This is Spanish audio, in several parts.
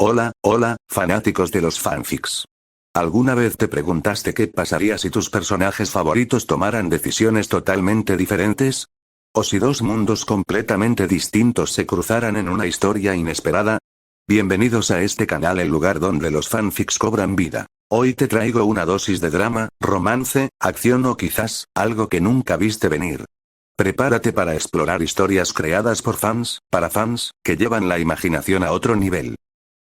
Hola, hola, fanáticos de los fanfics. ¿Alguna vez te preguntaste qué pasaría si tus personajes favoritos tomaran decisiones totalmente diferentes? ¿O si dos mundos completamente distintos se cruzaran en una historia inesperada? Bienvenidos a este canal, el lugar donde los fanfics cobran vida. Hoy te traigo una dosis de drama, romance, acción o quizás, algo que nunca viste venir. Prepárate para explorar historias creadas por fans, para fans, que llevan la imaginación a otro nivel.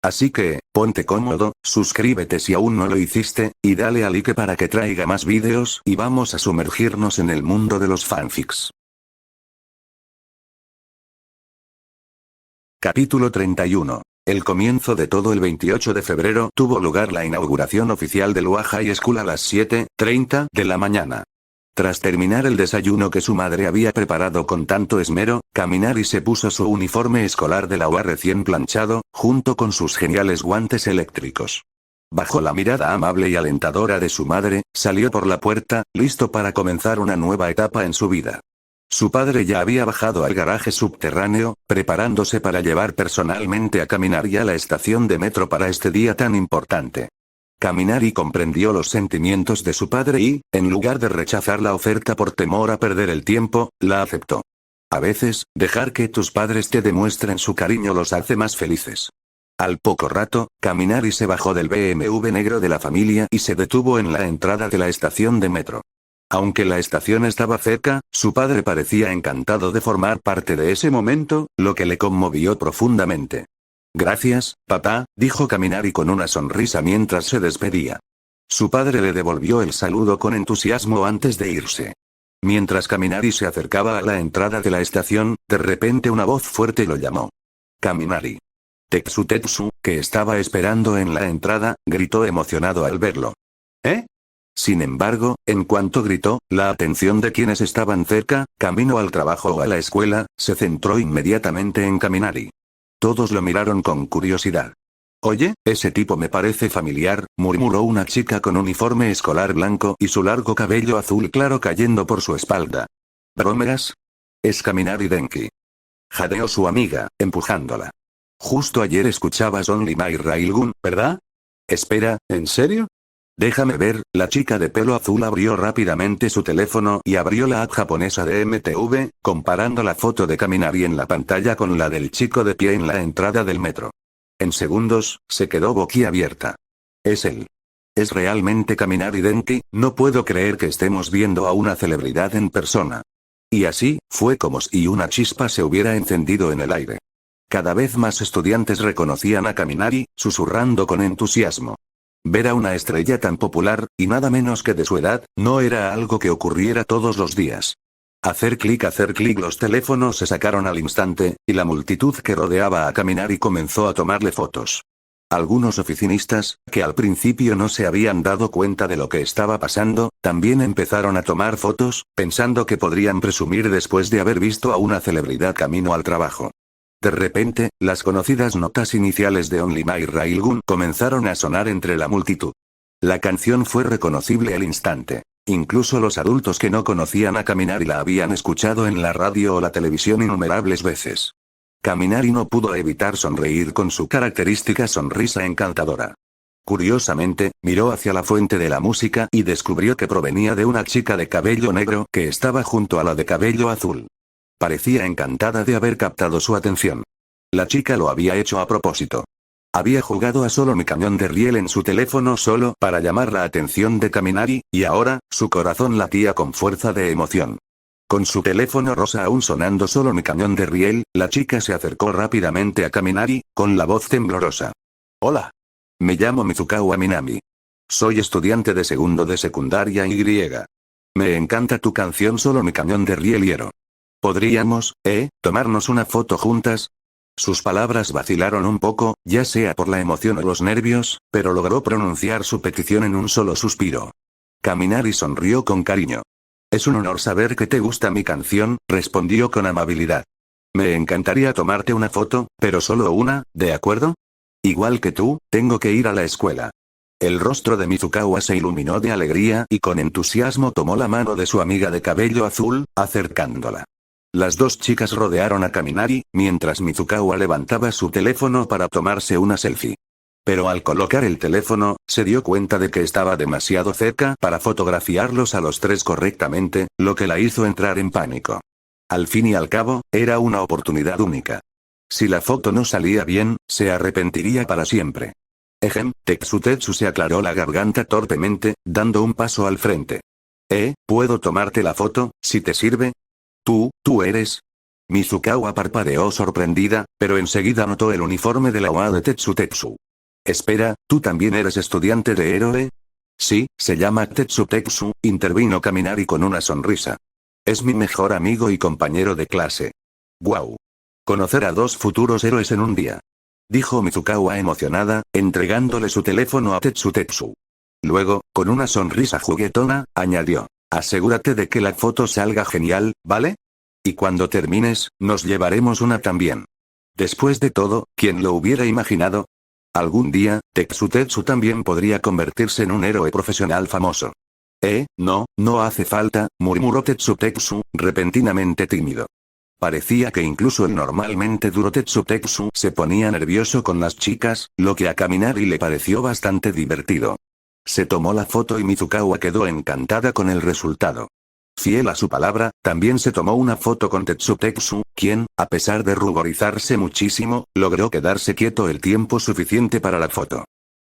Así que, ponte cómodo, suscríbete si aún no lo hiciste, y dale a like para que traiga más vídeos y vamos a sumergirnos en el mundo de los fanfics. Capítulo 31. El comienzo de todo. El 28 de febrero tuvo lugar la inauguración oficial del UA High School a las 7:30 de la mañana. Tras terminar el desayuno que su madre había preparado con tanto esmero, Kaminari se puso su uniforme escolar de la UA recién planchado, junto con sus geniales guantes eléctricos. Bajo la mirada amable y alentadora de su madre, salió por la puerta, listo para comenzar una nueva etapa en su vida. Su padre ya había bajado al garaje subterráneo, preparándose para llevar personalmente a Kaminari a la estación de metro para este día tan importante. Kaminari comprendió los sentimientos de su padre y, en lugar de rechazar la oferta por temor a perder el tiempo, la aceptó. A veces, dejar que tus padres te demuestren su cariño los hace más felices. Al poco rato, Kaminari se bajó del BMW negro de la familia y se detuvo en la entrada de la estación de metro. Aunque la estación estaba cerca, su padre parecía encantado de formar parte de ese momento, lo que le conmovió profundamente. Gracias, papá, dijo Kaminari con una sonrisa mientras se despedía. Su padre le devolvió el saludo con entusiasmo antes de irse. Mientras Kaminari se acercaba a la entrada de la estación, de repente una voz fuerte lo llamó. Kaminari. Tetsu, que estaba esperando en la entrada, gritó emocionado al verlo. ¿Eh? Sin embargo, en cuanto gritó, la atención de quienes estaban cerca, camino al trabajo o a la escuela, se centró inmediatamente en Kaminari. Todos lo miraron con curiosidad. Oye, ese tipo me parece familiar, murmuró una chica con uniforme escolar blanco y su largo cabello azul claro cayendo por su espalda. ¿Bromeras? Es Kaminari Denki. Jadeó su amiga, empujándola. Justo ayer escuchabas Only My Railgun, ¿verdad? Espera, ¿en serio? Déjame ver. La chica de pelo azul abrió rápidamente su teléfono y abrió la app japonesa de MTV, comparando la foto de Kaminari en la pantalla con la del chico de pie en la entrada del metro. En segundos, se quedó boquiabierta. Es él. Es realmente Kaminari Denki, no puedo creer que estemos viendo a una celebridad en persona. Y así, fue como si una chispa se hubiera encendido en el aire. Cada vez más estudiantes reconocían a Kaminari, susurrando con entusiasmo. Ver a una estrella tan popular, y nada menos que de su edad, no era algo que ocurriera todos los días. Hacer clic, los teléfonos se sacaron al instante, y la multitud que rodeaba a Kaminari comenzó a tomarle fotos. Algunos oficinistas, que al principio no se habían dado cuenta de lo que estaba pasando, también empezaron a tomar fotos, pensando que podrían presumir después de haber visto a una celebridad camino al trabajo. De repente, las conocidas notas iniciales de Only My Railgun comenzaron a sonar entre la multitud. La canción fue reconocible al instante. Incluso los adultos que no conocían a Kaminari la habían escuchado en la radio o la televisión innumerables veces. Kaminari no pudo evitar sonreír con su característica sonrisa encantadora. Curiosamente, miró hacia la fuente de la música y descubrió que provenía de una chica de cabello negro que estaba junto a la de cabello azul. Parecía encantada de haber captado su atención. La chica lo había hecho a propósito. Había jugado a Solo Mi Cañón de Riel en su teléfono solo para llamar la atención de Kaminari, y ahora, su corazón latía con fuerza de emoción. Con su teléfono rosa aún sonando Solo Mi Cañón de Riel, la chica se acercó rápidamente a Kaminari, con la voz temblorosa. Hola. Me llamo Mizukawa Minami. Soy estudiante de segundo de secundaria Y. Me encanta tu canción Solo Mi Cañón de Riel Hiero. ¿Podríamos, tomarnos una foto juntas? Sus palabras vacilaron un poco, ya sea por la emoción o los nervios, pero logró pronunciar su petición en un solo suspiro. Kaminari sonrió con cariño. Es un honor saber que te gusta mi canción, respondió con amabilidad. Me encantaría tomarte una foto, pero solo una, ¿de acuerdo? Igual que tú, tengo que ir a la escuela. El rostro de Mizukawa se iluminó de alegría y con entusiasmo tomó la mano de su amiga de cabello azul, acercándola. Las dos chicas rodearon a Kaminari, mientras Mizukawa levantaba su teléfono para tomarse una selfie. Pero al colocar el teléfono, se dio cuenta de que estaba demasiado cerca para fotografiarlos a los tres correctamente, lo que la hizo entrar en pánico. Al fin y al cabo, era una oportunidad única. Si la foto no salía bien, se arrepentiría para siempre. Tetsu se aclaró la garganta torpemente, dando un paso al frente. ¿Puedo tomarte la foto, si te sirve? ¿Tú eres? Mizukawa parpadeó sorprendida, pero enseguida notó el uniforme de la UA de Tetsu. Espera, ¿tú también eres estudiante de héroe? Sí, se llama Tetsu, intervino Kaminari con una sonrisa. Es mi mejor amigo y compañero de clase. ¡Guau! Conocer a dos futuros héroes en un día. Dijo Mizukawa emocionada, entregándole su teléfono a Tetsu. Luego, con una sonrisa juguetona, añadió. Asegúrate de que la foto salga genial, ¿vale? Y cuando termines, nos llevaremos una también. Después de todo, ¿quién lo hubiera imaginado? Algún día, Tetsu también podría convertirse en un héroe profesional famoso. No hace falta, murmuró Tetsu, repentinamente tímido. Parecía que incluso el normalmente duro Tetsu se ponía nervioso con las chicas, lo que a Kaminari le pareció bastante divertido. Se tomó la foto y Mizukawa quedó encantada con el resultado. Fiel a su palabra, también se tomó una foto con Tetsu, quien, a pesar de ruborizarse muchísimo, logró quedarse quieto el tiempo suficiente para la foto.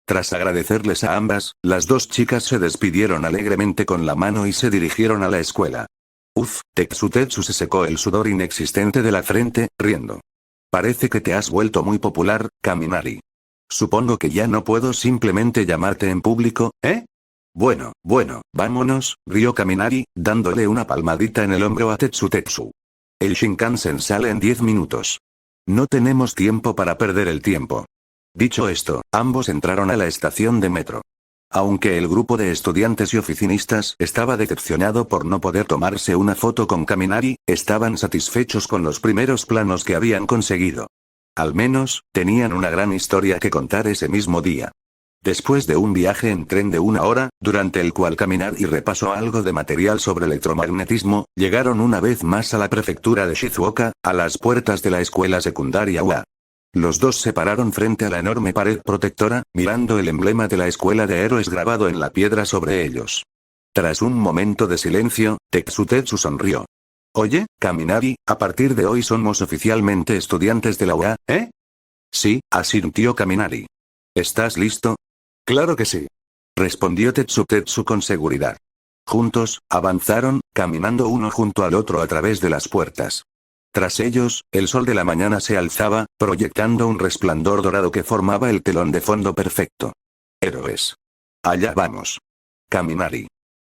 Tras agradecerles a ambas, las dos chicas se despidieron alegremente con la mano y se dirigieron a la escuela. Tetsu se secó el sudor inexistente de la frente, riendo. Parece que te has vuelto muy popular, Kaminari. Supongo que ya no puedo simplemente llamarte en público, ¿eh? Bueno, vámonos, rió Kaminari, dándole una palmadita en el hombro a Tetsu. El Shinkansen sale en 10 minutos. No tenemos tiempo para perder el tiempo. Dicho esto, ambos entraron a la estación de metro. Aunque el grupo de estudiantes y oficinistas estaba decepcionado por no poder tomarse una foto con Kaminari, estaban satisfechos con los primeros planos que habían conseguido. Al menos, tenían una gran historia que contar ese mismo día. Después de un viaje en tren de 1 hora, durante el cual Kaminari repasó algo de material sobre electromagnetismo, llegaron una vez más a la prefectura de Shizuoka, a las puertas de la escuela secundaria UA. Los dos se pararon frente a la enorme pared protectora, mirando el emblema de la escuela de héroes grabado en la piedra sobre ellos. Tras un momento de silencio, Tetsu sonrió. Oye, Kaminari, a partir de hoy somos oficialmente estudiantes de la UA, ¿eh? Sí, asintió Kaminari. ¿Estás listo? Claro que sí. Respondió Tetsu con seguridad. Juntos, avanzaron, caminando uno junto al otro a través de las puertas. Tras ellos, el sol de la mañana se alzaba, proyectando un resplandor dorado que formaba el telón de fondo perfecto. Héroes. Allá vamos. Kaminari.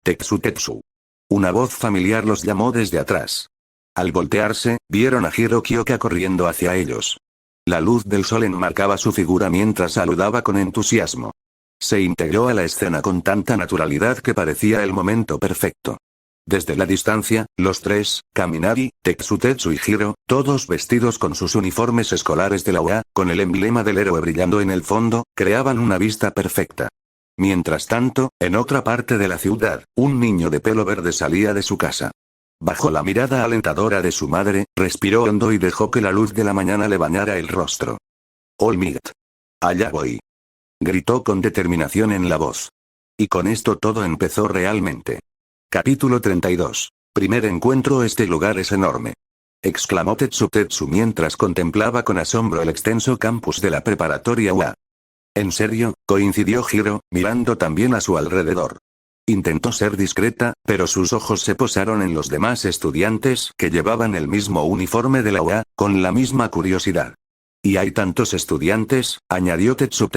Tetsu. Una voz familiar los llamó desde atrás. Al voltearse, vieron a Hiro Kyoka corriendo hacia ellos. La luz del sol enmarcaba su figura mientras saludaba con entusiasmo. Se integró a la escena con tanta naturalidad que parecía el momento perfecto. Desde la distancia, los tres, Kaminari, Tetsu y Hiro, todos vestidos con sus uniformes escolares de la UA, con el emblema del héroe brillando en el fondo, creaban una vista perfecta. Mientras tanto, en otra parte de la ciudad, un niño de pelo verde salía de su casa. Bajo la mirada alentadora de su madre, respiró hondo y dejó que la luz de la mañana le bañara el rostro. All Might. Allá voy. Gritó con determinación en la voz. Y con esto todo empezó realmente. Capítulo 32. Primer encuentro. Este lugar es enorme. Exclamó Tetsu mientras contemplaba con asombro el extenso campus de la preparatoria UA. ¿En serio?, coincidió Hiro, mirando también a su alrededor. Intentó ser discreta, pero sus ojos se posaron en los demás estudiantes que llevaban el mismo uniforme de la UA, con la misma curiosidad. Y hay tantos estudiantes, añadió Tetsu,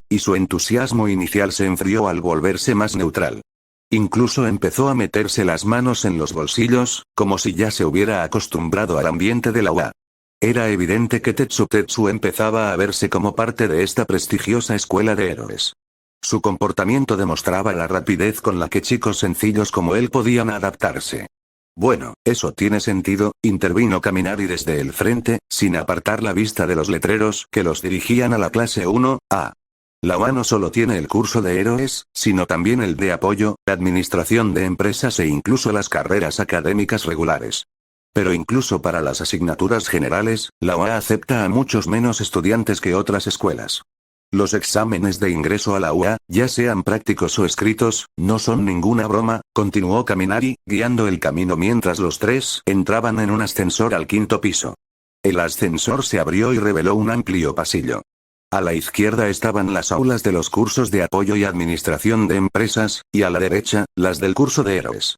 y su entusiasmo inicial se enfrió al volverse más neutral. Incluso empezó a meterse las manos en los bolsillos, como si ya se hubiera acostumbrado al ambiente de la UA. Era evidente que Tetsu empezaba a verse como parte de esta prestigiosa escuela de héroes. Su comportamiento demostraba la rapidez con la que chicos sencillos como él podían adaptarse. Bueno, eso tiene sentido, intervino Kaminari desde el frente, sin apartar la vista de los letreros que los dirigían a la clase 1A. La UA no solo tiene el curso de héroes, sino también el de apoyo, administración de empresas e incluso las carreras académicas regulares. Pero incluso para las asignaturas generales, la UA acepta a muchos menos estudiantes que otras escuelas. Los exámenes de ingreso a la UA, ya sean prácticos o escritos, no son ninguna broma, continuó Kaminari, guiando el camino mientras los tres entraban en un ascensor al 5.º piso. El ascensor se abrió y reveló un amplio pasillo. A la izquierda estaban las aulas de los cursos de apoyo y administración de empresas, y a la derecha, las del curso de héroes.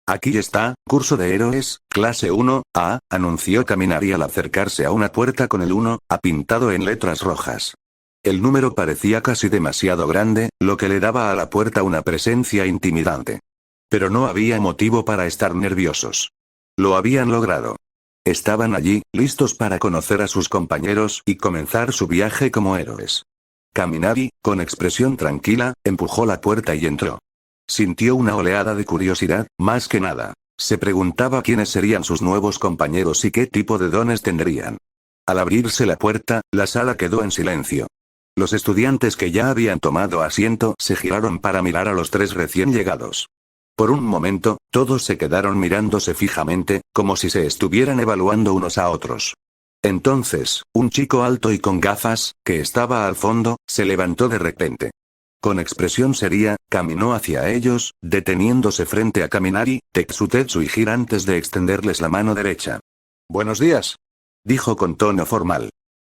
Aquí está, curso de héroes, clase 1A, anunció Kaminari al acercarse a una puerta con el 1A pintado en letras rojas. El número parecía casi demasiado grande, lo que le daba a la puerta una presencia intimidante. Pero no había motivo para estar nerviosos. Lo habían logrado. Estaban allí, listos para conocer a sus compañeros y comenzar su viaje como héroes. Kaminari, con expresión tranquila, empujó la puerta y entró. Sintió una oleada de curiosidad, más que nada. Se preguntaba quiénes serían sus nuevos compañeros y qué tipo de dones tendrían. Al abrirse la puerta, la sala quedó en silencio. Los estudiantes que ya habían tomado asiento se giraron para mirar a los tres recién llegados. Por un momento, todos se quedaron mirándose fijamente, como si se estuvieran evaluando unos a otros. Entonces, un chico alto y con gafas, que estaba al fondo, se levantó de repente. Con expresión seria, caminó hacia ellos, deteniéndose frente a Kaminari, Tetsutetsu y Hira antes de extenderles la mano derecha. «Buenos días», dijo con tono formal.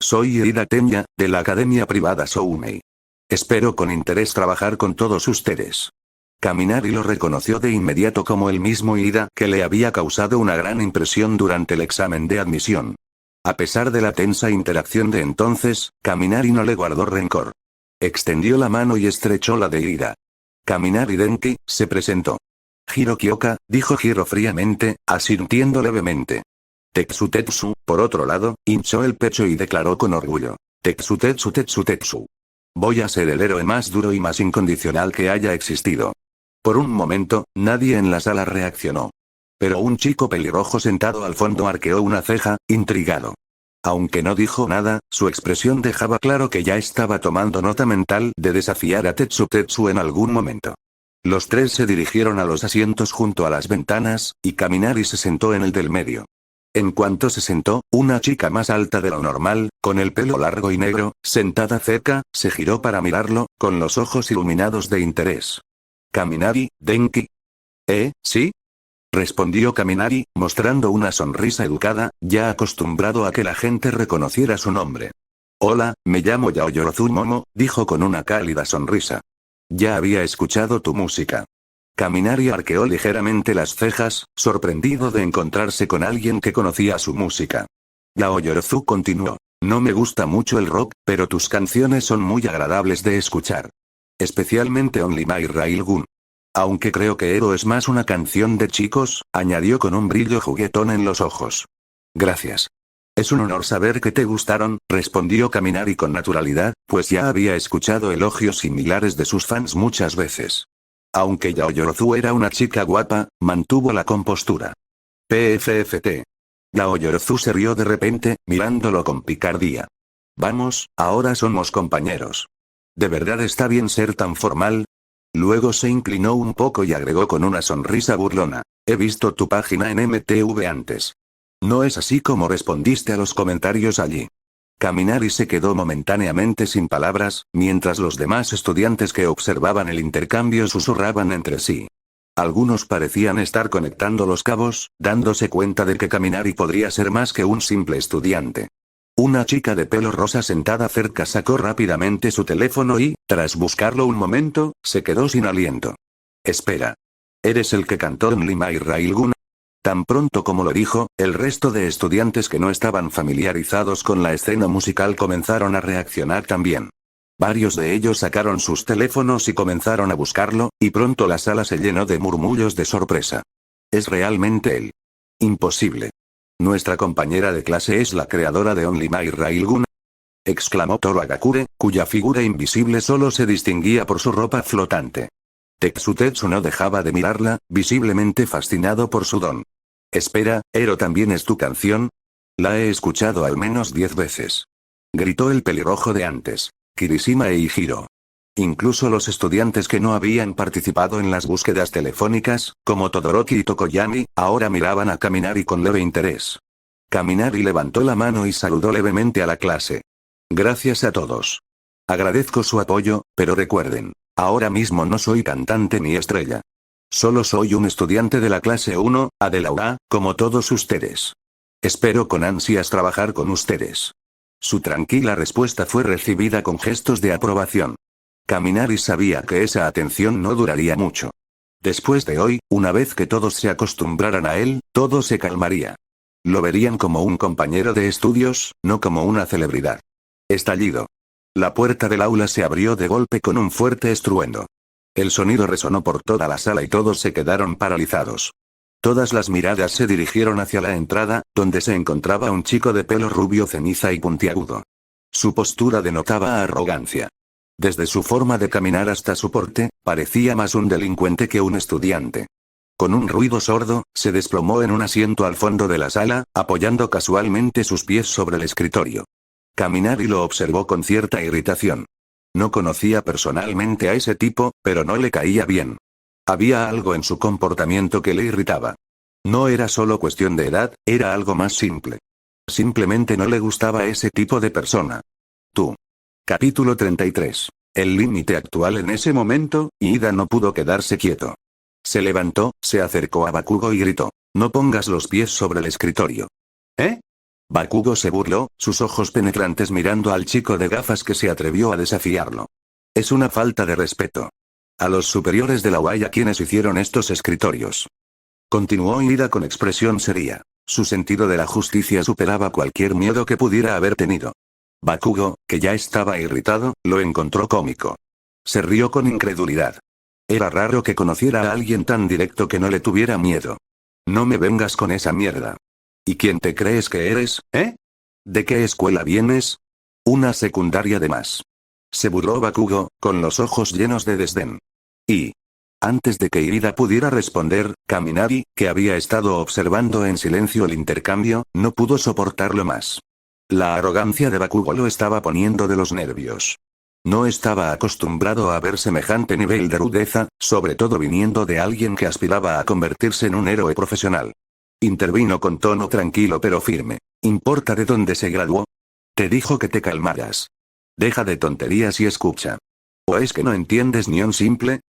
«Soy Ida Tenya, de la academia privada Soumei. Espero con interés trabajar con todos ustedes». Kaminari lo reconoció de inmediato como el mismo Ida que le había causado una gran impresión durante el examen de admisión. A pesar de la tensa interacción de entonces, Kaminari no le guardó rencor. Extendió la mano y estrechó la de Ida. «Kaminari Denki», se presentó. «Hiro Kyoka», dijo Hiro fríamente, asintiendo levemente. Tetsutetsu, por otro lado, hinchó el pecho y declaró con orgullo. «Tetsutetsu. Voy a ser el héroe más duro y más incondicional que haya existido». Por un momento, nadie en la sala reaccionó. Pero un chico pelirrojo sentado al fondo arqueó una ceja, intrigado. Aunque no dijo nada, su expresión dejaba claro que ya estaba tomando nota mental de desafiar a Tetsutetsu en algún momento. Los tres se dirigieron a los asientos junto a las ventanas, y Kaminari se sentó en el del medio. En cuanto se sentó, una chica más alta de lo normal, con el pelo largo y negro, sentada cerca, se giró para mirarlo, con los ojos iluminados de interés. «Kaminari, Denki». ¿Sí?», respondió Kaminari, mostrando una sonrisa educada, ya acostumbrado a que la gente reconociera su nombre. «Hola, me llamo Yaoyorozu Momo», dijo con una cálida sonrisa. «Ya había escuchado tu música». Kaminari arqueó ligeramente las cejas, sorprendido de encontrarse con alguien que conocía su música. Yaoyorozu continuó. «No me gusta mucho el rock, pero tus canciones son muy agradables de escuchar. Especialmente Only My Railgun. Aunque creo que Ero es más una canción de chicos», añadió con un brillo juguetón en los ojos. «Gracias. Es un honor saber que te gustaron», respondió Kaminari con naturalidad, pues ya había escuchado elogios similares de sus fans muchas veces. Aunque Yaoyorozu era una chica guapa, mantuvo la compostura. PFFT. Yaoyorozu se rió de repente, mirándolo con picardía. «Vamos, ahora somos compañeros. ¿De verdad está bien ser tan formal?». Luego se inclinó un poco y agregó con una sonrisa burlona. «He visto tu página en MTV antes. ¿No es así como respondiste a los comentarios allí?». Kaminari se quedó momentáneamente sin palabras, mientras los demás estudiantes que observaban el intercambio susurraban entre sí. Algunos parecían estar conectando los cabos, dándose cuenta de que Kaminari podría ser más que un simple estudiante. Una chica de pelo rosa sentada cerca sacó rápidamente su teléfono y, tras buscarlo un momento, se quedó sin aliento. «Espera. ¿Eres el que cantó Only My Railgun?». Tan pronto como lo dijo, el resto de estudiantes que no estaban familiarizados con la escena musical comenzaron a reaccionar también. Varios de ellos sacaron sus teléfonos y comenzaron a buscarlo, y pronto la sala se llenó de murmullos de sorpresa. «Es realmente él. Imposible. Nuestra compañera de clase es la creadora de Only My Railgun», exclamó Toru Agakure, cuya figura invisible solo se distinguía por su ropa flotante. Tetsutetsu no dejaba de mirarla, visiblemente fascinado por su don. «Espera, ¿Ero también es tu canción?». «La he escuchado al menos 10 veces». Gritó el pelirrojo de antes. Kirishima e Hiro. Incluso los estudiantes que no habían participado en las búsquedas telefónicas, como Todoroki y Tokoyami, ahora miraban a Kaminari con leve interés. Kaminari levantó la mano y saludó levemente a la clase. «Gracias a todos. Agradezco su apoyo, pero recuerden, ahora mismo no soy cantante ni estrella. Solo soy un estudiante de la clase 1, A de la UA, como todos ustedes. Espero con ansias trabajar con ustedes. Su tranquila respuesta fue recibida con gestos de aprobación. Kaminari sabía que esa atención no duraría mucho. Después de hoy, una vez que todos se acostumbraran a él, todo se calmaría. Lo verían como un compañero de estudios, no como una celebridad. Estallido. La puerta del aula se abrió de golpe con un fuerte estruendo. El sonido resonó por toda la sala y todos se quedaron paralizados. Todas las miradas se dirigieron hacia la entrada, donde se encontraba un chico de pelo rubio ceniza y puntiagudo. Su postura denotaba arrogancia. Desde su forma de caminar hasta su porte, parecía más un delincuente que un estudiante. Con un ruido sordo, se desplomó en un asiento al fondo de la sala, apoyando casualmente sus pies sobre el escritorio. Kaminari lo observó con cierta irritación. No conocía personalmente a ese tipo, pero no le caía bien. Había algo en su comportamiento que le irritaba. No era solo cuestión de edad, era algo más simple. Simplemente no le gustaba ese tipo de persona. Tú. Capítulo 33. El límite actual. En ese momento, Ida no pudo quedarse quieto. Se levantó, se acercó a Bakugo y gritó: «No pongas los pies sobre el escritorio». ¿Eh? Bakugo se burló, sus ojos penetrantes mirando al chico de gafas que se atrevió a desafiarlo. Es una falta de respeto. A los superiores de la UA y a quienes hicieron estos escritorios. Continuó Ida con expresión seria. Su sentido de la justicia superaba cualquier miedo que pudiera haber tenido. Bakugo, que ya estaba irritado, lo encontró cómico. Se rió con incredulidad. Era raro que conociera a alguien tan directo que no le tuviera miedo. No me vengas con esa mierda. ¿Y quién te crees que eres, eh? ¿De qué escuela vienes? Una secundaria de más. Se burló Bakugo, con los ojos llenos de desdén. Y... Antes de que Ida pudiera responder, Kaminari, que había estado observando en silencio el intercambio, no pudo soportarlo más. La arrogancia de Bakugo lo estaba poniendo de los nervios. No estaba acostumbrado a ver semejante nivel de rudeza, sobre todo viniendo de alguien que aspiraba a convertirse en un héroe profesional. Intervino con tono tranquilo pero firme. ¿Importa de dónde se graduó? Te dijo que te calmaras. Deja de tonterías y escucha. ¿O es que no entiendes ni un simple?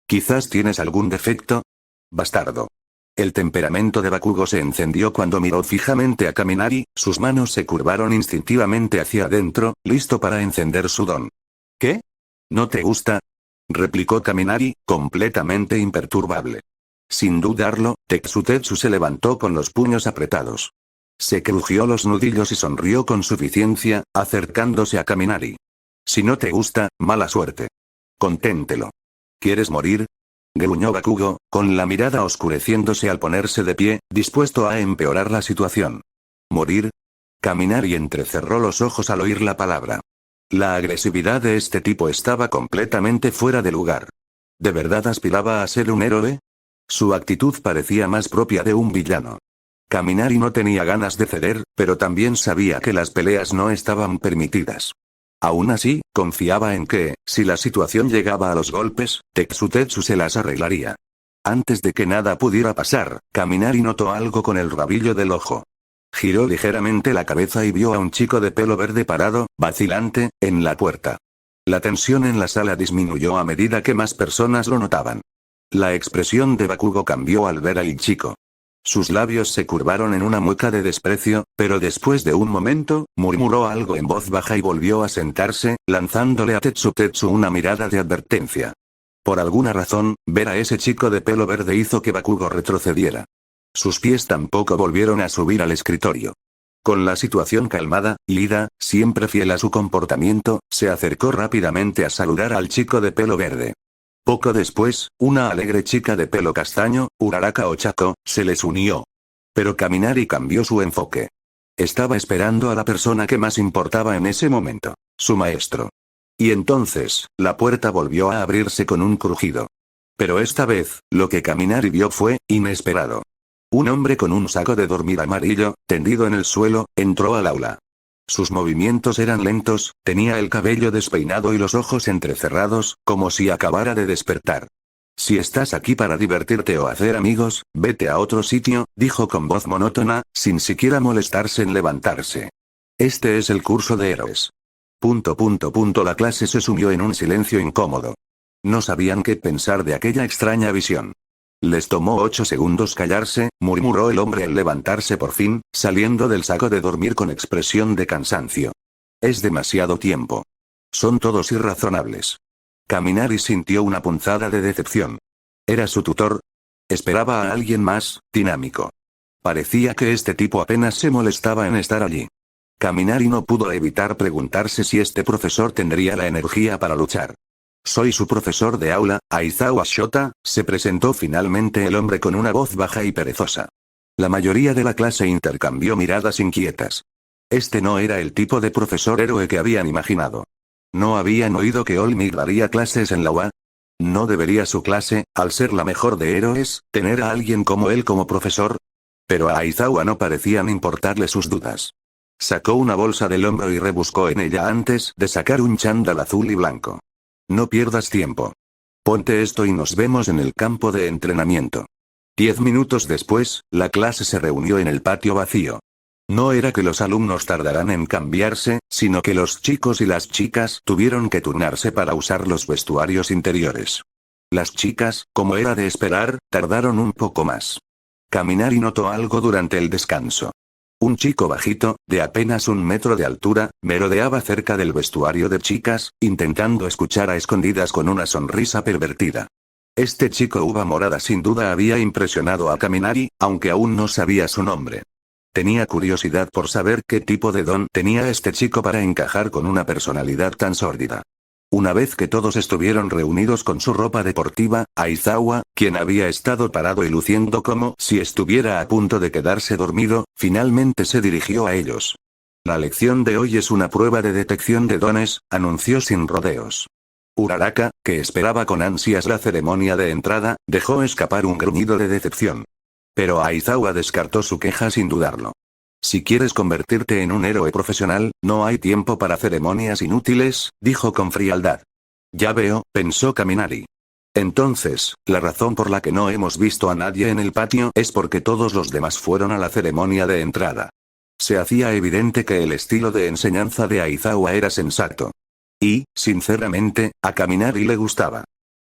¿Quizás tienes algún defecto? Bastardo. El temperamento de Bakugo se encendió cuando miró fijamente a Kaminari, sus manos se curvaron instintivamente hacia adentro, listo para encender su don. ¿Qué? ¿No te gusta? Replicó Kaminari, completamente imperturbable. Sin dudarlo, Tetsutetsu se levantó con los puños apretados. Se crujió los nudillos y sonrió con suficiencia, acercándose a Kaminari. Si no te gusta, mala suerte. Conténtelo. ¿Quieres morir? Gruñó Bakugo, con la mirada oscureciéndose al ponerse de pie, dispuesto a empeorar la situación. ¿Morir? Kaminari entrecerró los ojos al oír la palabra. La agresividad de este tipo estaba completamente fuera de lugar. ¿De verdad aspiraba a ser un héroe? Su actitud parecía más propia de un villano. Kaminari no tenía ganas de ceder, pero también sabía que las peleas no estaban permitidas. Aún así, confiaba en que, si la situación llegaba a los golpes, Tetsutetsu se las arreglaría. Antes de que nada pudiera pasar, Kaminari notó algo con el rabillo del ojo. Giró ligeramente la cabeza y vio a un chico de pelo verde parado, vacilante, en la puerta. La tensión en la sala disminuyó a medida que más personas lo notaban. La expresión de Bakugo cambió al ver al chico. Sus labios se curvaron en una mueca de desprecio, pero después de un momento, murmuró algo en voz baja y volvió a sentarse, lanzándole a Tetsutetsu una mirada de advertencia. Por alguna razón, ver a ese chico de pelo verde hizo que Bakugo retrocediera. Sus pies tampoco volvieron a subir al escritorio. Con la situación calmada, Ida, siempre fiel a su comportamiento, se acercó rápidamente a saludar al chico de pelo verde. Poco después, una alegre chica de pelo castaño, Uraraka Ochako, se les unió. Pero Kaminari cambió su enfoque. Estaba esperando a la persona que más importaba en ese momento, su maestro. Y entonces, la puerta volvió a abrirse con un crujido. Pero esta vez, lo que Kaminari vio fue inesperado. Un hombre con un saco de dormir amarillo, tendido en el suelo, entró al aula. Sus movimientos eran lentos, tenía el cabello despeinado y los ojos entrecerrados, como si acabara de despertar. Si estás aquí para divertirte o hacer amigos, vete a otro sitio, dijo con voz monótona, sin siquiera molestarse en levantarse. Este es el curso de héroes. La clase se sumió en un silencio incómodo. No sabían qué pensar de aquella extraña visión. Les tomó 8 segundos callarse, murmuró el hombre al levantarse por fin, saliendo del saco de dormir con expresión de cansancio. Es demasiado tiempo. Son todos irrazonables. Kaminari sintió una punzada de decepción. ¿Era su tutor? Esperaba a alguien más, dinámico. Parecía que este tipo apenas se molestaba en estar allí. Kaminari no pudo evitar preguntarse si este profesor tendría la energía para luchar. Soy su profesor de aula, Aizawa Shota, se presentó finalmente el hombre con una voz baja y perezosa. La mayoría de la clase intercambió miradas inquietas. Este no era el tipo de profesor héroe que habían imaginado. ¿No habían oído que Olmig daría clases en la UA? ¿No debería su clase, al ser la mejor de héroes, tener a alguien como él como profesor? Pero a Aizawa no parecían importarle sus dudas. Sacó una bolsa del hombro y rebuscó en ella antes de sacar un chándal azul y blanco. No pierdas tiempo. Ponte esto y nos vemos en el campo de entrenamiento. 10 minutos después, la clase se reunió en el patio vacío. No era que los alumnos tardaran en cambiarse, sino que los chicos y las chicas tuvieron que turnarse para usar los vestuarios interiores. Las chicas, como era de esperar, tardaron un poco más. Kaminari notó algo durante el descanso. Un chico bajito, de apenas 1 metro de altura, merodeaba cerca del vestuario de chicas, intentando escuchar a escondidas con una sonrisa pervertida. Este chico uva morada sin duda había impresionado a Kaminari, aunque aún no sabía su nombre. Tenía curiosidad por saber qué tipo de don tenía este chico para encajar con una personalidad tan sórdida. Una vez que todos estuvieron reunidos con su ropa deportiva, Aizawa, quien había estado parado y luciendo como si estuviera a punto de quedarse dormido, finalmente se dirigió a ellos. La lección de hoy es una prueba de detección de dones, anunció sin rodeos. Uraraka, que esperaba con ansias la ceremonia de entrada, dejó escapar un gruñido de decepción. Pero Aizawa descartó su queja sin dudarlo. Si quieres convertirte en un héroe profesional, no hay tiempo para ceremonias inútiles, dijo con frialdad. Ya veo, pensó Kaminari. Entonces, la razón por la que no hemos visto a nadie en el patio es porque todos los demás fueron a la ceremonia de entrada. Se hacía evidente que el estilo de enseñanza de Aizawa era sensato. Y, sinceramente, a Kaminari le gustaba.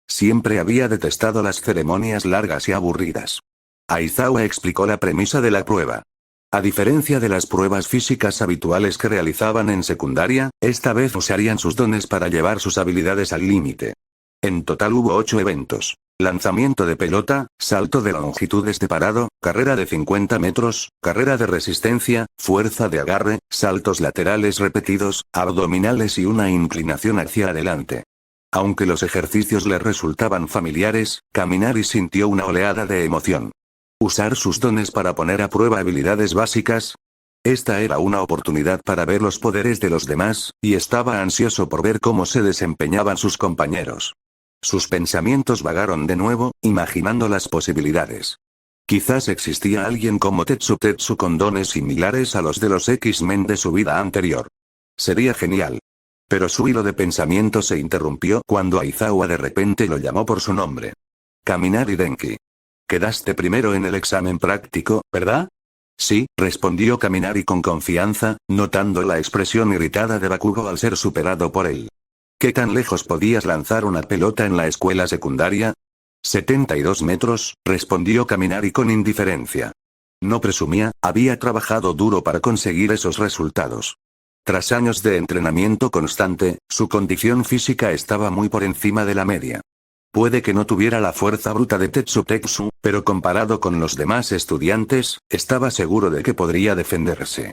Siempre había detestado las ceremonias largas y aburridas. Aizawa explicó la premisa de la prueba. A diferencia de las pruebas físicas habituales que realizaban en secundaria, esta vez usarían sus dones para llevar sus habilidades al límite. En total hubo 8 eventos. Lanzamiento de pelota, salto de longitudes de parado, carrera de 50 metros, carrera de resistencia, fuerza de agarre, saltos laterales repetidos, abdominales y una inclinación hacia adelante. Aunque los ejercicios le resultaban familiares, Kaminari sintió una oleada de emoción. ¿Usar sus dones para poner a prueba habilidades básicas? Esta era una oportunidad para ver los poderes de los demás, y estaba ansioso por ver cómo se desempeñaban sus compañeros. Sus pensamientos vagaron de nuevo, imaginando las posibilidades. Quizás existía alguien como Tetsu con dones similares a los de los X-Men de su vida anterior. Sería genial. Pero su hilo de pensamiento se interrumpió cuando Aizawa de repente lo llamó por su nombre. Kaminari Denki. Quedaste primero en el examen práctico, ¿verdad? Sí, respondió Kaminari con confianza, notando la expresión irritada de Bakugo al ser superado por él. ¿Qué tan lejos podías lanzar una pelota en la escuela secundaria? 72 metros, respondió Kaminari con indiferencia. No presumía, había trabajado duro para conseguir esos resultados. Tras años de entrenamiento constante, su condición física estaba muy por encima de la media. Puede que no tuviera la fuerza bruta de Tetsu, pero comparado con los demás estudiantes, estaba seguro de que podría defenderse.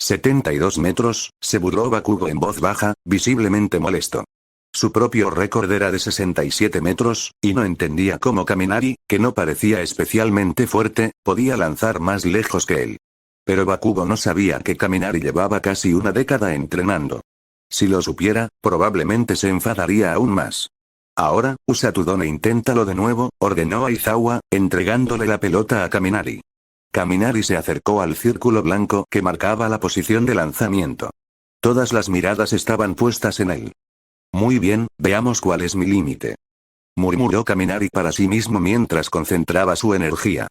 72 metros, se burló Bakugo en voz baja, visiblemente molesto. Su propio récord era de 67 metros, y no entendía cómo Kaminari, que no parecía especialmente fuerte, podía lanzar más lejos que él. Pero Bakugo no sabía que Kaminari llevaba casi una década entrenando. Si lo supiera, probablemente se enfadaría aún más. Ahora, usa tu don e inténtalo de nuevo, ordenó Aizawa, entregándole la pelota a Kaminari. Kaminari se acercó al círculo blanco que marcaba la posición de lanzamiento. Todas las miradas estaban puestas en él. Muy bien, veamos cuál es mi límite. Murmuró Kaminari para sí mismo mientras concentraba su energía.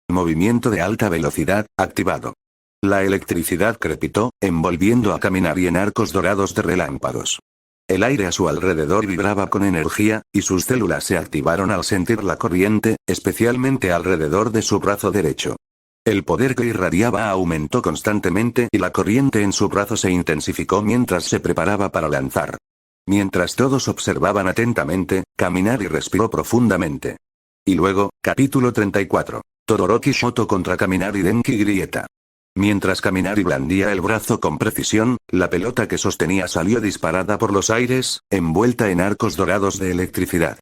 Movimiento de alta velocidad, activado. La electricidad crepitó, envolviendo a Kaminari en arcos dorados de relámpagos. El aire a su alrededor vibraba con energía, y sus células se activaron al sentir la corriente, especialmente alrededor de su brazo derecho. El poder que irradiaba aumentó constantemente y la corriente en su brazo se intensificó mientras se preparaba para lanzar. Mientras todos observaban atentamente, Kaminari respiró profundamente. Y luego, capítulo 34. Todoroki Shoto contra Kaminari Denki Grieta. Mientras Kaminari blandía el brazo con precisión, la pelota que sostenía salió disparada por los aires, envuelta en arcos dorados de electricidad.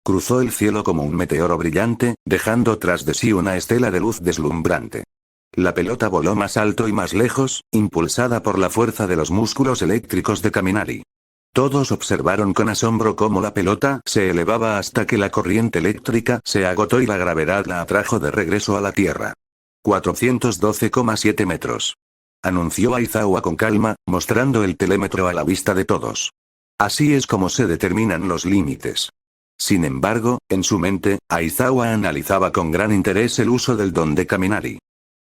Cruzó el cielo como un meteoro brillante, dejando tras de sí una estela de luz deslumbrante. La pelota voló más alto y más lejos, impulsada por la fuerza de los músculos eléctricos de Kaminari. Todos observaron con asombro cómo la pelota se elevaba hasta que la corriente eléctrica se agotó y la gravedad la atrajo de regreso a la Tierra. 412,7 metros. Anunció Aizawa con calma, mostrando el telémetro a la vista de todos. Así es como se determinan los límites. Sin embargo, en su mente, Aizawa analizaba con gran interés el uso del don de Kaminari.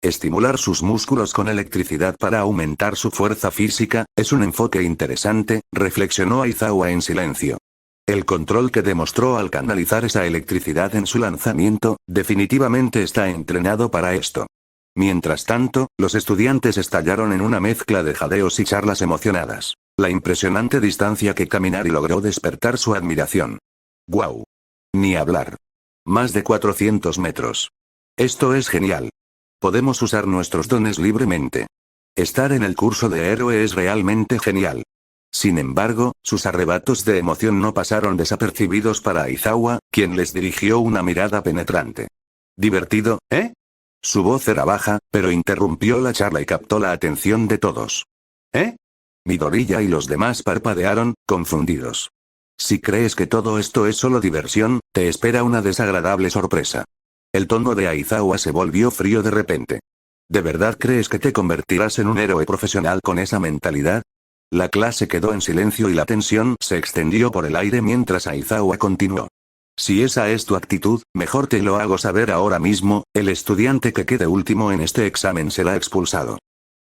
Estimular sus músculos con electricidad para aumentar su fuerza física, es un enfoque interesante, reflexionó Aizawa en silencio. El control que demostró al canalizar esa electricidad en su lanzamiento, definitivamente está entrenado para esto. Mientras tanto, los estudiantes estallaron en una mezcla de jadeos y charlas emocionadas. La impresionante distancia que Kaminari logró despertar su admiración. ¡Guau! Ni hablar. Más de 400 metros. Esto es genial. Podemos usar nuestros dones libremente. Estar en el curso de héroe es realmente genial. Sin embargo, sus arrebatos de emoción no pasaron desapercibidos para Aizawa, quien les dirigió una mirada penetrante. ¿Divertido, eh? Su voz era baja, pero interrumpió la charla y captó la atención de todos. ¿Eh? Midoriya y los demás parpadearon, confundidos. Si crees que todo esto es solo diversión, te espera una desagradable sorpresa. El tono de Aizawa se volvió frío de repente. ¿De verdad crees que te convertirás en un héroe profesional con esa mentalidad? La clase quedó en silencio y la tensión se extendió por el aire mientras Aizawa continuó. Si esa es tu actitud, mejor te lo hago saber ahora mismo, el estudiante que quede último en este examen será expulsado.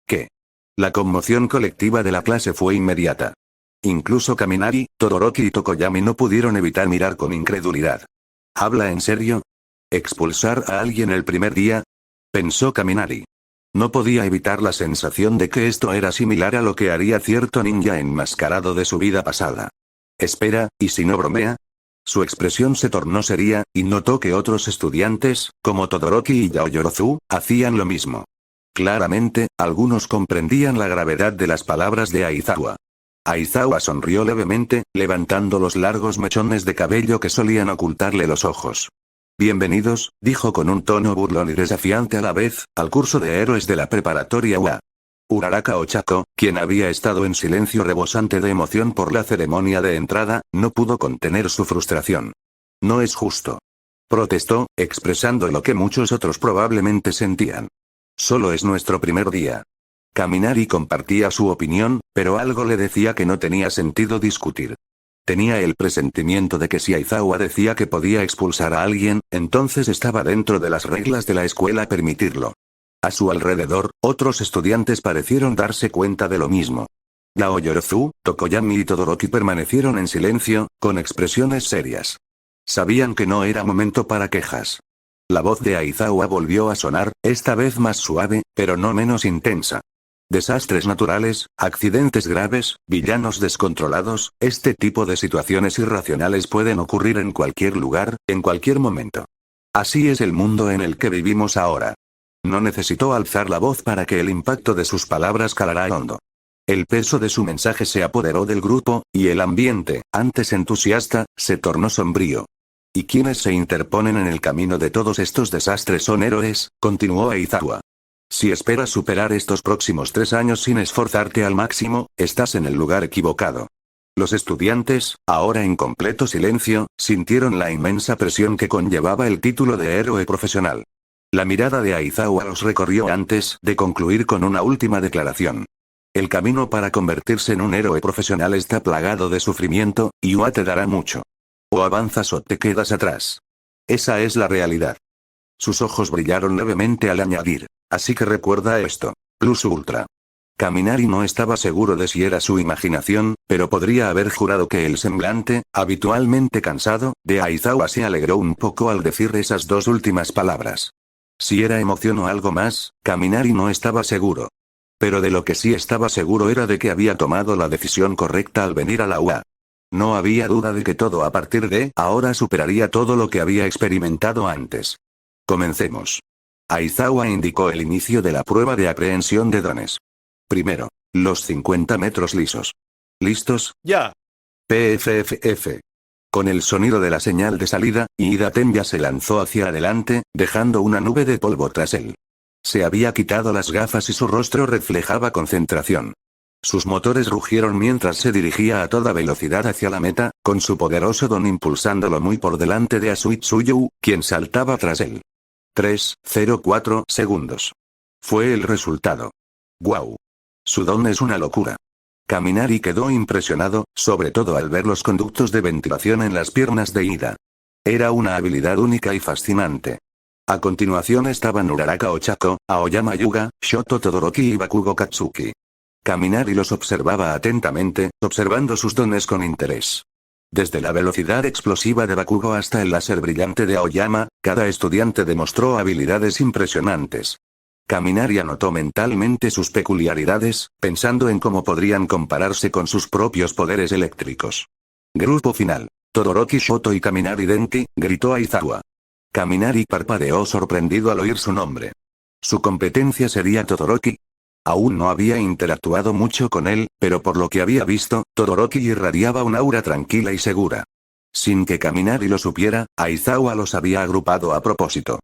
¿Qué? La conmoción colectiva de la clase fue inmediata. Incluso Kaminari, Todoroki y Tokoyami no pudieron evitar mirar con incredulidad. ¿Habla en serio? ¿Expulsar a alguien el primer día? Pensó Kaminari. No podía evitar la sensación de que esto era similar a lo que haría cierto ninja enmascarado de su vida pasada. Espera, ¿y si no bromea? Su expresión se tornó seria, y notó que otros estudiantes, como Todoroki y Yaoyorozu, hacían lo mismo. Claramente, algunos comprendían la gravedad de las palabras de Aizawa. Aizawa sonrió levemente, levantando los largos mechones de cabello que solían ocultarle los ojos. Bienvenidos, dijo con un tono burlón y desafiante a la vez, al curso de héroes de la preparatoria UA. Uraraka Ochako, quien había estado en silencio rebosante de emoción por la ceremonia de entrada, no pudo contener su frustración. No es justo. Protestó, expresando lo que muchos otros probablemente sentían. Solo es nuestro primer día. Kaminari compartía su opinión, pero algo le decía que no tenía sentido discutir. Tenía el presentimiento de que si Aizawa decía que podía expulsar a alguien, entonces estaba dentro de las reglas de la escuela permitirlo. A su alrededor, otros estudiantes parecieron darse cuenta de lo mismo. Yaoyorozu, Tokoyami y Todoroki permanecieron en silencio, con expresiones serias. Sabían que no era momento para quejas. La voz de Aizawa volvió a sonar, esta vez más suave, pero no menos intensa. Desastres naturales, accidentes graves, villanos descontrolados, este tipo de situaciones irracionales pueden ocurrir en cualquier lugar, en cualquier momento. Así es el mundo en el que vivimos ahora. No necesitó alzar la voz para que el impacto de sus palabras calara hondo. El peso de su mensaje se apoderó del grupo, y el ambiente, antes entusiasta, se tornó sombrío. ¿Y quienes se interponen en el camino de todos estos desastres son héroes?, continuó Aizawa. Si esperas superar estos próximos 3 años sin esforzarte al máximo, estás en el lugar equivocado. Los estudiantes, ahora en completo silencio, sintieron la inmensa presión que conllevaba el título de héroe profesional. La mirada de Aizawa los recorrió antes de concluir con una última declaración. El camino para convertirse en un héroe profesional está plagado de sufrimiento, y UA te dará mucho. O avanzas o te quedas atrás. Esa es la realidad. Sus ojos brillaron levemente al añadir. Así que recuerda esto. Plus Ultra. Kaminari no estaba seguro de si era su imaginación, pero podría haber jurado que el semblante, habitualmente cansado, de Aizawa se alegró un poco al decir esas dos últimas palabras. Si era emoción o algo más, Kaminari no estaba seguro. Pero de lo que sí estaba seguro era de que había tomado la decisión correcta al venir a la UA. No había duda de que todo a partir de ahora superaría todo lo que había experimentado antes. Comencemos. Aizawa indicó el inicio de la prueba de aprehensión de dones. Primero, los 50 metros lisos. ¿Listos? Ya. PFFF. Con el sonido de la señal de salida, Ida Tenbia se lanzó hacia adelante, dejando una nube de polvo tras él. Se había quitado las gafas y su rostro reflejaba concentración. Sus motores rugieron mientras se dirigía a toda velocidad hacia la meta, con su poderoso don impulsándolo muy por delante de Asuitsuyu, quien saltaba tras él. 3,04 segundos. Fue el resultado. ¡Guau! Su don es una locura. Kaminari quedó impresionado, sobre todo al ver los conductos de ventilación en las piernas de Ida. Era una habilidad única y fascinante. A continuación estaban Uraraka Ochako, Aoyama Yuga, Shoto Todoroki y Bakugo Katsuki. Kaminari los observaba atentamente, observando sus dones con interés. Desde la velocidad explosiva de Bakugo hasta el láser brillante de Aoyama, cada estudiante demostró habilidades impresionantes. Kaminari anotó mentalmente sus peculiaridades, pensando en cómo podrían compararse con sus propios poderes eléctricos. Grupo final. Todoroki Shoto y Kaminari Denki, gritó Aizawa. Kaminari parpadeó sorprendido al oír su nombre. ¿Su competencia sería Todoroki? Aún no había interactuado mucho con él, pero por lo que había visto, Todoroki irradiaba un aura tranquila y segura. Sin que Kaminari lo supiera, Aizawa los había agrupado a propósito.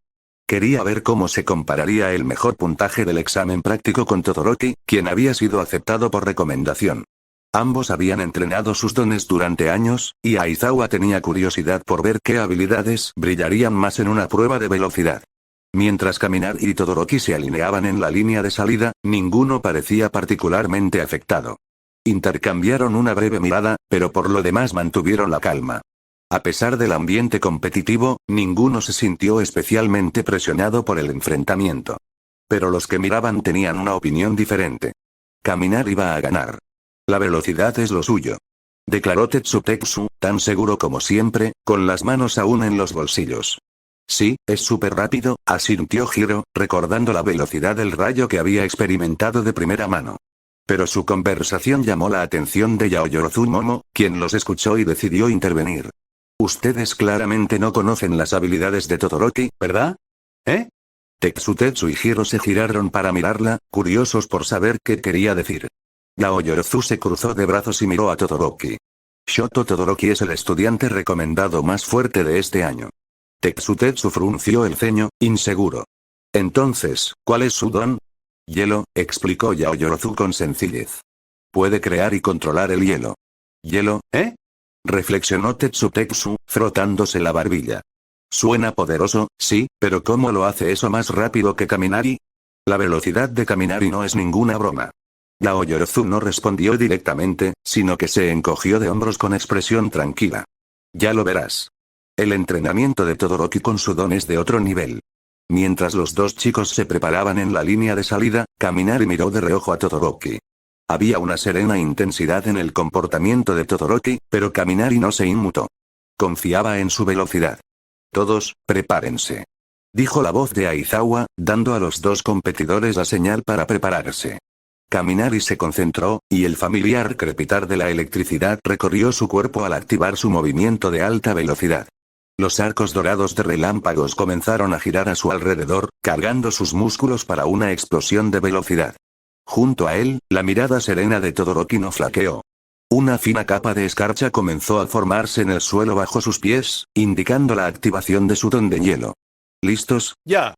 Quería ver cómo se compararía el mejor puntaje del examen práctico con Todoroki, quien había sido aceptado por recomendación. Ambos habían entrenado sus dones durante años, y Aizawa tenía curiosidad por ver qué habilidades brillarían más en una prueba de velocidad. Mientras Kaminari y Todoroki se alineaban en la línea de salida, ninguno parecía particularmente afectado. Intercambiaron una breve mirada, pero por lo demás mantuvieron la calma. A pesar del ambiente competitivo, ninguno se sintió especialmente presionado por el enfrentamiento. Pero los que miraban tenían una opinión diferente. Kaminari iba a ganar. La velocidad es lo suyo. Declaró Tetsutetsu, tan seguro como siempre, con las manos aún en los bolsillos. Sí, es súper rápido, asintió Hiro, recordando la velocidad del rayo que había experimentado de primera mano. Pero su conversación llamó la atención de Yaoyorozu Momo, quien los escuchó y decidió intervenir. Ustedes claramente no conocen las habilidades de Todoroki, ¿verdad? ¿Eh? Tetsutetsu y Hiro se giraron para mirarla, curiosos por saber qué quería decir. Yaoyorozu se cruzó de brazos y miró a Todoroki. Shoto Todoroki es el estudiante recomendado más fuerte de este año. Tetsutetsu frunció el ceño, inseguro. Entonces, ¿cuál es su don? Hielo, explicó Yaoyorozu con sencillez. Puede crear y controlar el hielo. ¿Hielo, eh? Reflexionó Tetsutetsu, frotándose la barbilla. Suena poderoso, sí, pero ¿cómo lo hace eso más rápido que Kaminari? La velocidad de Kaminari no es ninguna broma. Yaoyorozu no respondió directamente, sino que se encogió de hombros con expresión tranquila. Ya lo verás. El entrenamiento de Todoroki con su don es de otro nivel. Mientras los dos chicos se preparaban en la línea de salida, Kaminari miró de reojo a Todoroki. Había una serena intensidad en el comportamiento de Todoroki, pero Kaminari no se inmutó. Confiaba en su velocidad. Todos, prepárense. Dijo la voz de Aizawa, dando a los dos competidores la señal para prepararse. Kaminari se concentró, y el familiar crepitar de la electricidad recorrió su cuerpo al activar su movimiento de alta velocidad. Los arcos dorados de relámpagos comenzaron a girar a su alrededor, cargando sus músculos para una explosión de velocidad. Junto a él, la mirada serena de Todoroki no flaqueó. Una fina capa de escarcha comenzó a formarse en el suelo bajo sus pies, indicando la activación de su don de hielo. ¿Listos? Ya.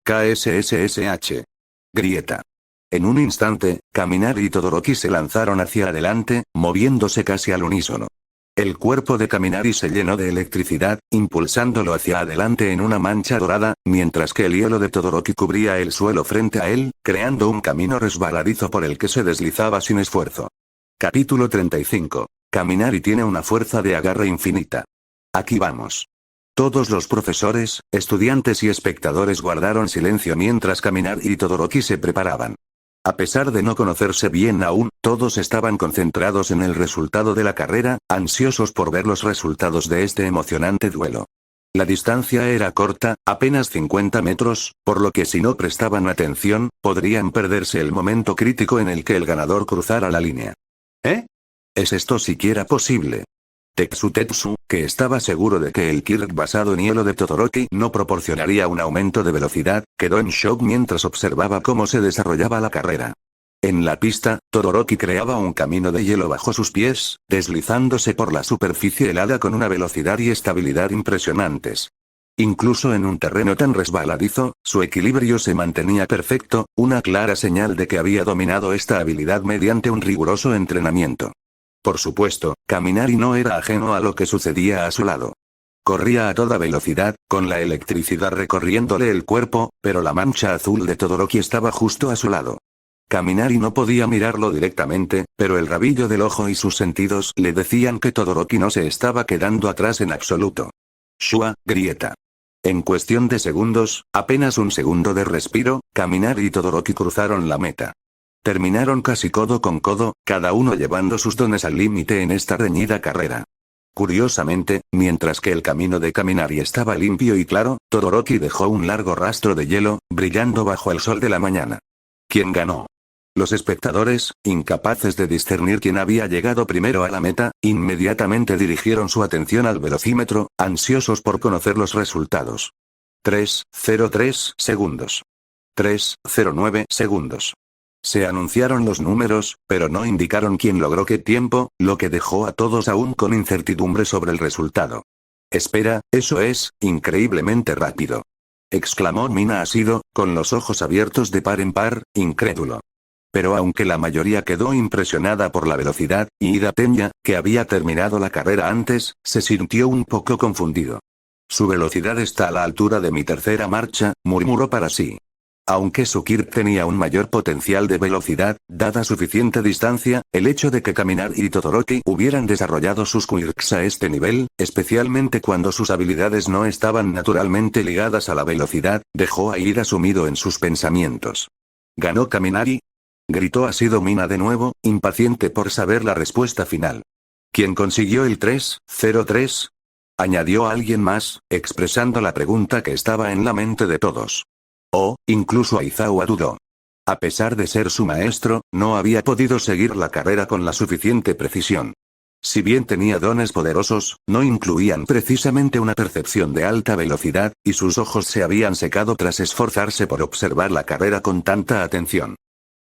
KSSSH. Grieta. En un instante, Kaminari y Todoroki se lanzaron hacia adelante, moviéndose casi al unísono. El cuerpo de Kaminari se llenó de electricidad, impulsándolo hacia adelante en una mancha dorada, mientras que el hielo de Todoroki cubría el suelo frente a él, creando un camino resbaladizo por el que se deslizaba sin esfuerzo. Capítulo 35. Kaminari tiene una fuerza de agarre infinita. Aquí vamos. Todos los profesores, estudiantes y espectadores guardaron silencio mientras Kaminari y Todoroki se preparaban. A pesar de no conocerse bien aún, todos estaban concentrados en el resultado de la carrera, ansiosos por ver los resultados de este emocionante duelo. La distancia era corta, apenas 50 metros, por lo que si no prestaban atención, podrían perderse el momento crítico en el que el ganador cruzara la línea. ¿Eh? ¿Es esto siquiera posible? Tetsu, que estaba seguro de que el Kirk basado en hielo de Todoroki no proporcionaría un aumento de velocidad, quedó en shock mientras observaba cómo se desarrollaba la carrera. En la pista, Todoroki creaba un camino de hielo bajo sus pies, deslizándose por la superficie helada con una velocidad y estabilidad impresionantes. Incluso en un terreno tan resbaladizo, su equilibrio se mantenía perfecto, una clara señal de que había dominado esta habilidad mediante un riguroso entrenamiento. Por supuesto, Kaminari no era ajeno a lo que sucedía a su lado. Corría a toda velocidad, con la electricidad recorriéndole el cuerpo, pero la mancha azul de Todoroki estaba justo a su lado. Kaminari no podía mirarlo directamente, pero el rabillo del ojo y sus sentidos le decían que Todoroki no se estaba quedando atrás en absoluto. Shua, grieta. En cuestión de segundos, apenas un segundo de respiro, Kaminari y Todoroki cruzaron la meta. Terminaron casi codo con codo, cada uno llevando sus dones al límite en esta reñida carrera. Curiosamente, mientras que el camino de Kaminari estaba limpio y claro, Todoroki dejó un largo rastro de hielo, brillando bajo el sol de la mañana. ¿Quién ganó? Los espectadores, incapaces de discernir quién había llegado primero a la meta, inmediatamente dirigieron su atención al velocímetro, ansiosos por conocer los resultados. 3:03 segundos. 3:09 segundos. Se anunciaron los números, pero no indicaron quién logró qué tiempo, lo que dejó a todos aún con incertidumbre sobre el resultado. Espera, eso es, increíblemente rápido. Exclamó Mina Asido, con los ojos abiertos de par en par, incrédulo. Pero aunque la mayoría quedó impresionada por la velocidad, Ida Tenya, que había terminado la carrera antes, se sintió un poco confundido. Su velocidad está a la altura de mi tercera marcha, murmuró para sí. Aunque su Kirk tenía un mayor potencial de velocidad, dada suficiente distancia, el hecho de que Kaminari y Todoroki hubieran desarrollado sus quirks a este nivel, especialmente cuando sus habilidades no estaban naturalmente ligadas a la velocidad, dejó a Ida sumido en sus pensamientos. ¿Ganó Kaminari? Gritó Asido Mina de nuevo, impaciente por saber la respuesta final. ¿Quién consiguió el 3:03? Añadió alguien más, expresando la pregunta que estaba en la mente de todos. Incluso Aizawa dudó. A pesar de ser su maestro, no había podido seguir la carrera con la suficiente precisión. Si bien tenía dones poderosos, no incluían precisamente una percepción de alta velocidad, y sus ojos se habían secado tras esforzarse por observar la carrera con tanta atención.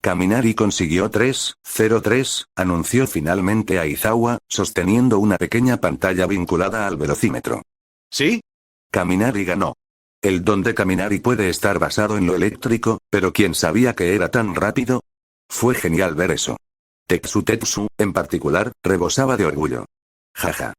Kaminari consiguió 3:03, anunció finalmente Aizawa, sosteniendo una pequeña pantalla vinculada al velocímetro. ¿Sí? Kaminari ganó. El don de Kaminari puede estar basado en lo eléctrico, pero ¿quién sabía que era tan rápido? Fue genial ver eso. Tetsu, en particular, rebosaba de orgullo. Jaja.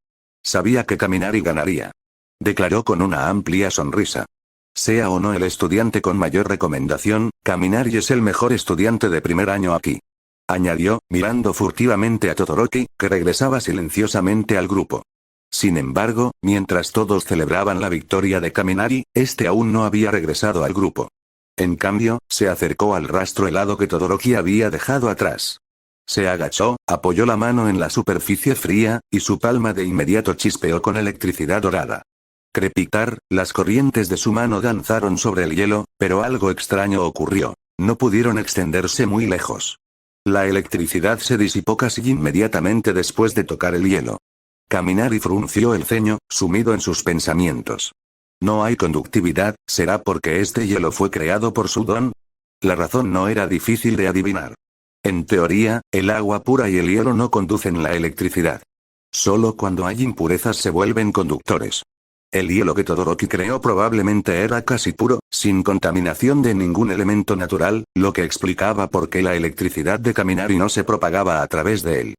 Sabía que Kaminari ganaría. Declaró con una amplia sonrisa. Sea o no el estudiante con mayor recomendación, Kaminari es el mejor estudiante de primer año aquí. Añadió, mirando furtivamente a Todoroki, que regresaba silenciosamente al grupo. Sin embargo, mientras todos celebraban la victoria de Kaminari, este aún no había regresado al grupo. En cambio, se acercó al rastro helado que Todoroki había dejado atrás. Se agachó, apoyó la mano en la superficie fría, y su palma de inmediato chispeó con electricidad dorada. Crepitar, las corrientes de su mano danzaron sobre el hielo, pero algo extraño ocurrió. No pudieron extenderse muy lejos. La electricidad se disipó casi inmediatamente después de tocar el hielo. Kaminari frunció el ceño, sumido en sus pensamientos. No hay conductividad, ¿será porque este hielo fue creado por su don? La razón no era difícil de adivinar. En teoría, el agua pura y el hielo no conducen la electricidad. Solo cuando hay impurezas se vuelven conductores. El hielo que Todoroki creó probablemente era casi puro, sin contaminación de ningún elemento natural, lo que explicaba por qué la electricidad de Kaminari no se propagaba a través de él.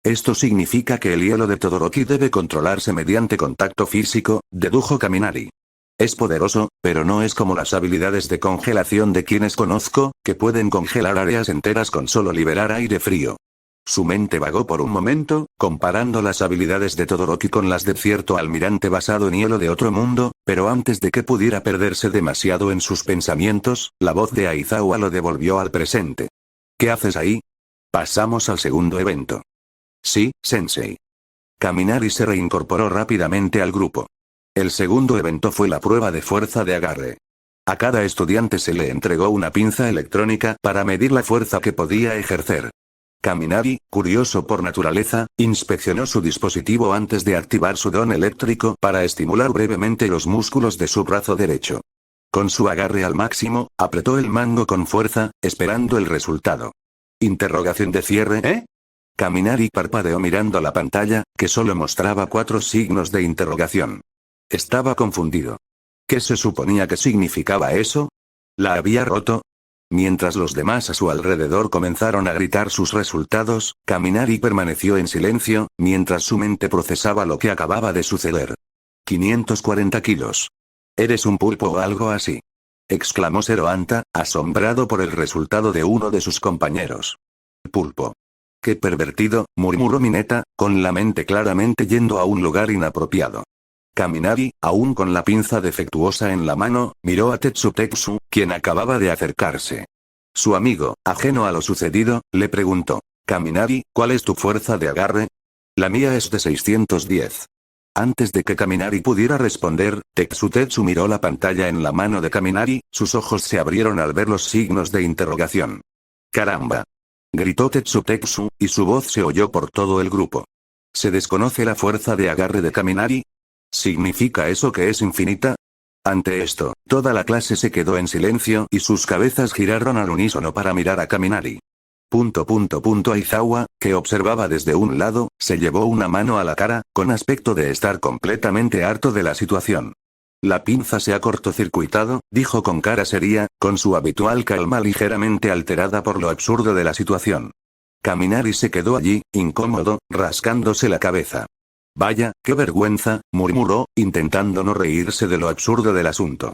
Esto significa que el hielo de Todoroki debe controlarse mediante contacto físico, dedujo Kaminari. Es poderoso, pero no es como las habilidades de congelación de quienes conozco, que pueden congelar áreas enteras con solo liberar aire frío. Su mente vagó por un momento, comparando las habilidades de Todoroki con las de cierto almirante basado en hielo de otro mundo, pero antes de que pudiera perderse demasiado en sus pensamientos, la voz de Aizawa lo devolvió al presente. ¿Qué haces ahí? Pasamos al segundo evento. Sí, sensei. Kaminari se reincorporó rápidamente al grupo. El segundo evento fue la prueba de fuerza de agarre. A cada estudiante se le entregó una pinza electrónica para medir la fuerza que podía ejercer. Kaminari, curioso por naturaleza, inspeccionó su dispositivo antes de activar su don eléctrico para estimular brevemente los músculos de su brazo derecho. Con su agarre al máximo, apretó el mango con fuerza, esperando el resultado. Interrogación de cierre, ¿eh? Kaminari parpadeó mirando la pantalla, que solo mostraba 4 signos de interrogación. Estaba confundido. ¿Qué se suponía que significaba eso? ¿La había roto? Mientras los demás a su alrededor comenzaron a gritar sus resultados, Kaminari permaneció en silencio, mientras su mente procesaba lo que acababa de suceder. 540 kilos. ¿Eres un pulpo o algo así? Exclamó Zero-Anta, asombrado por el resultado de uno de sus compañeros. Pulpo. Qué pervertido, murmuró Mineta, con la mente claramente yendo a un lugar inapropiado. Kaminari, aún con la pinza defectuosa en la mano, miró a Tetsutetsu, quien acababa de acercarse. Su amigo, ajeno a lo sucedido, le preguntó: Kaminari, ¿cuál es tu fuerza de agarre? La mía es de 610. Antes de que Kaminari pudiera responder, Tetsutetsu miró la pantalla en la mano de Kaminari, sus ojos se abrieron al ver los signos de interrogación. ¡Caramba! Gritó Tetsutetsu, y su voz se oyó por todo el grupo. ¿Se desconoce la fuerza de agarre de Kaminari? ¿Significa eso que es infinita? Ante esto, toda la clase se quedó en silencio y sus cabezas giraron al unísono para mirar a Kaminari. Aizawa, que observaba desde un lado, se llevó una mano a la cara, con aspecto de estar completamente harto de la situación. La pinza se ha cortocircuitado, dijo con cara seria, con su habitual calma ligeramente alterada por lo absurdo de la situación. Kaminari se quedó allí, incómodo, rascándose la cabeza. Vaya, qué vergüenza, murmuró, intentando no reírse de lo absurdo del asunto.